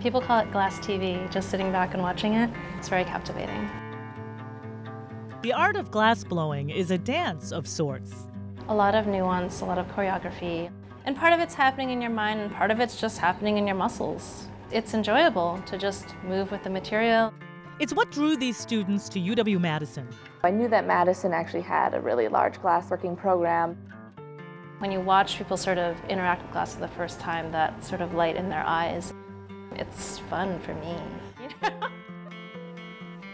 People call it glass TV, just sitting back and watching it. It's very captivating. The art of glass blowing is a dance of sorts. A lot of nuance, a lot of choreography. And part of it's happening in your mind, and part of it's just happening in your muscles. It's enjoyable to just move with the material. It's what drew these students to UW-Madison. I knew that Madison actually had a really large glassworking program. When you watch people sort of interact with glass for the first time, that sort of light in their eyes, it's fun for me.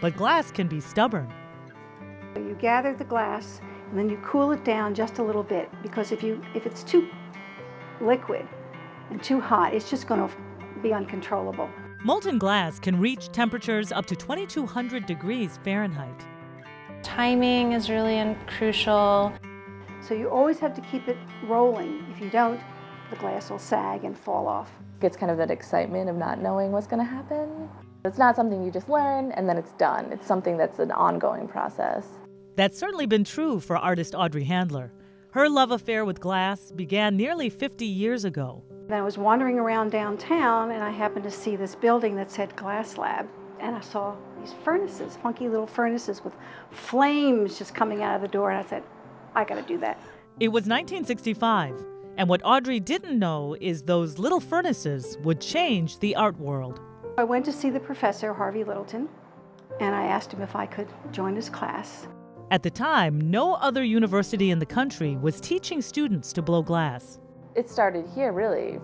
But glass can be stubborn. You gather the glass and then you cool it down just a little bit, because if it's too liquid and too hot, it's just going to be uncontrollable. Molten glass can reach temperatures up to 2,200 degrees Fahrenheit. Timing is really crucial. So you always have to keep it rolling. If you don't, the glass will sag and fall off. It's kind of that excitement of not knowing what's going to happen. It's not something you just learn and then it's done. It's something that's an ongoing process. That's certainly been true for artist Audrey Handler. Her love affair with glass began nearly 50 years ago. Then I was wandering around downtown and I happened to see this building that said Glass Lab. And I saw these furnaces, funky little furnaces with flames just coming out of the door. And I said, I got to do that. It was 1965. And what Audrey didn't know is those little furnaces would change the art world. I went to see the professor, Harvey Littleton, and I asked him if I could join his class. At the time, no other university in the country was teaching students to blow glass. It started here, really.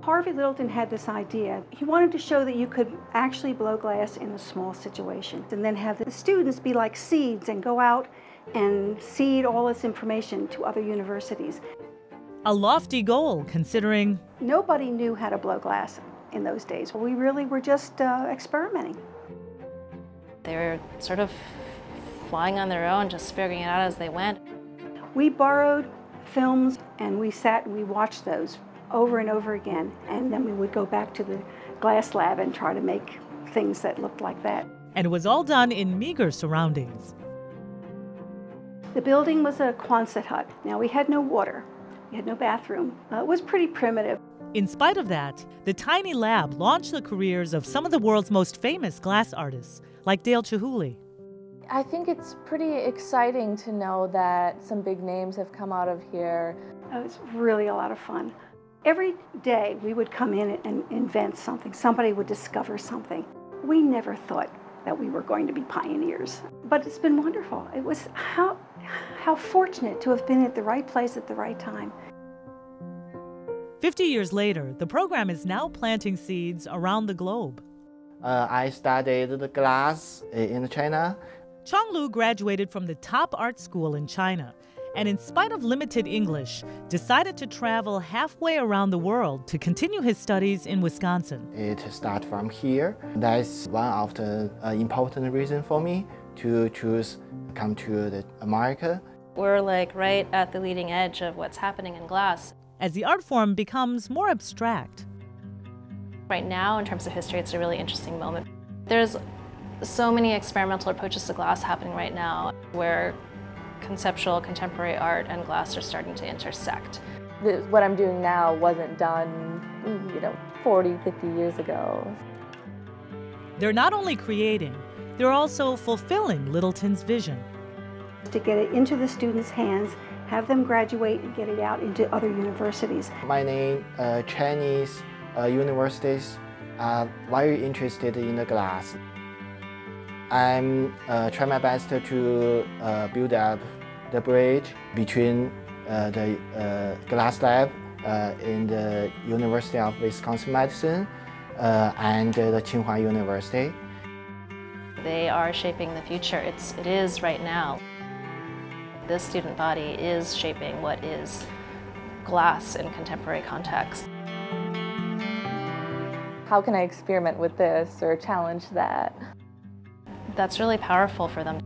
Harvey Littleton had this idea. He wanted to show that you could actually blow glass in a small situation and then have the students be like seeds and go out and seed all this information to other universities. A lofty goal, considering nobody knew how to blow glass in those days. We really were just experimenting. They were sort of flying on their own, just figuring it out as they went. We borrowed films and we sat and we watched those over and over again, and then we would go back to the glass lab and try to make things that looked like that. And it was all done in meager surroundings. The building was a Quonset hut. Now, we had no water. We had no bathroom. It was pretty primitive. In spite of that, the tiny lab launched the careers of some of the world's most famous glass artists, like Dale Chihuly. I think it's pretty exciting to know that some big names have come out of here. It was really a lot of fun. Every day we would come in and invent something. Somebody would discover something. We never thought that we were going to be pioneers, but it's been wonderful. It was how fortunate to have been at the right place at the right time. 50 years later, the program is now planting seeds around the globe. I studied the glass in China. Chonglu graduated from the top art school in China, and in spite of limited English, decided to travel halfway around the world to continue his studies in Wisconsin. It starts from here. That's one of the important reasons for me to choose come to America. We're like right at the leading edge of what's happening in glass. As the art form becomes more abstract. Right now, in terms of history, it's a really interesting moment. There's so many experimental approaches to glass happening right now where conceptual contemporary art and glass are starting to intersect. What I'm doing now wasn't done, 40, 50 years ago. They're not only creating, they're also fulfilling Littleton's vision. To get it into the students' hands, have them graduate and get it out into other universities. Many Chinese universities are very interested in the glass. I'm trying my best to build up the bridge between the glass lab in the University of Wisconsin-Madison and the Chihuly University. They are shaping the future. It is right now. This student body is shaping what is glass in contemporary context. How can I experiment with this or challenge that? That's really powerful for them.